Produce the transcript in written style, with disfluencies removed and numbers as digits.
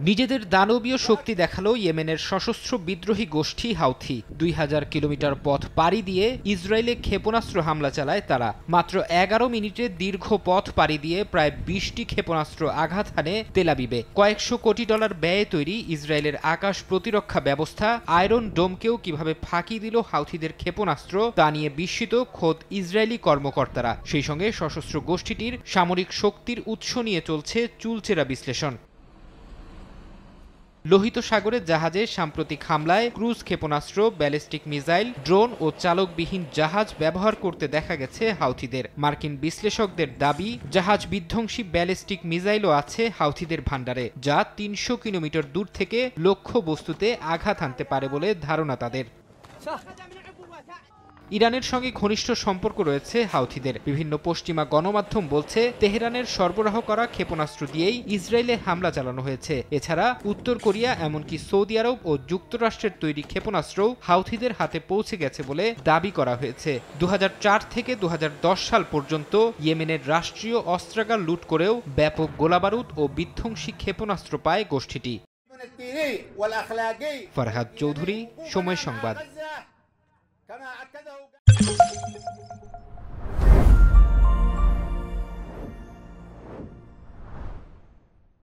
নিজেদের দানবীয় শক্তি দেখালো ইয়েমেনের সশস্ত্র বিদ্রোহী গোষ্ঠী হাউথি। ২০০০ কিলোমিটার পথ পাড়ি দিয়ে ইসরায়েলে ক্ষেপণাস্ত্র হামলা চালায় তারা। মাত্র ১১ মিনিটে দীর্ঘ পথ পাড়ি দিয়ে প্রায় ২০টি ক্ষেপণাস্ত্র আঘাত হানে তেল আবিবে। কয়েকশো কোটি ডলার ব্যয়ে তৈরি ইসরায়েলের আকাশ প্রতিরক্ষা ব্যবস্থা আয়রন ডোমকেও কিভাবে ফাঁকি দিল হাউথিদের ক্ষেপণাস্ত্র তা নিয়ে বিস্মিত খোদ ইসরায়েলি কর্মকর্তারা। সেই সঙ্গে সশস্ত্র গোষ্ঠীটির সামরিক শক্তির উৎস নিয়ে চলছে চুলচেরা বিশ্লেষণ। লোহিত সাগরে জাহাজে সাম্প্রতিক হামলায় ক্রুজ ক্ষেপণাস্ত্র, ব্যালিস্টিক মিসাইল, ড্রোন ও চালকবিহীন জাহাজ ব্যবহার করতে দেখা গেছে হাউথিদের। মার্কিন বিশ্লেষকদের দাবি, জাহাজ বিধ্বংসী ব্যালিস্টিক মিসাইলও আছে হাউথিদের ভান্ডারে, যা ৩০০ কিলোমিটার দূর থেকে লক্ষ্য বস্তুতে আঘাত হানতে পারে বলে ধারণা তাদের। ইরানের সঙ্গে ঘনিষ্ঠ সম্পর্ক রয়েছে হাউথিদের। বিভিন্ন পশ্চিমা গণমাধ্যম বলছে, তেহরানের সরবরাহ করা ক্ষেপণাস্ত্র দিয়েই ইসরায়েলে হামলা চালানো হয়েছে। এছাড়া উত্তর কোরিয়া এমনকি সৌদি আরব ও যুক্তরাষ্ট্রের তৈরি ক্ষেপণাস্ত্রও হাউথিদের হাতে পৌঁছে গেছে বলে দাবি করা হয়েছে। ২০০৪ থেকে ২০১০ সাল পর্যন্ত ইয়েমেনের রাষ্ট্রীয় অস্ত্রাগার লুট করেও ব্যাপক গোলাবারুদ ও বিধ্বংসী ক্ষেপণাস্ত্র পায় গোষ্ঠীটি। ফরহাদ চৌধুরী, সময় সংবাদ।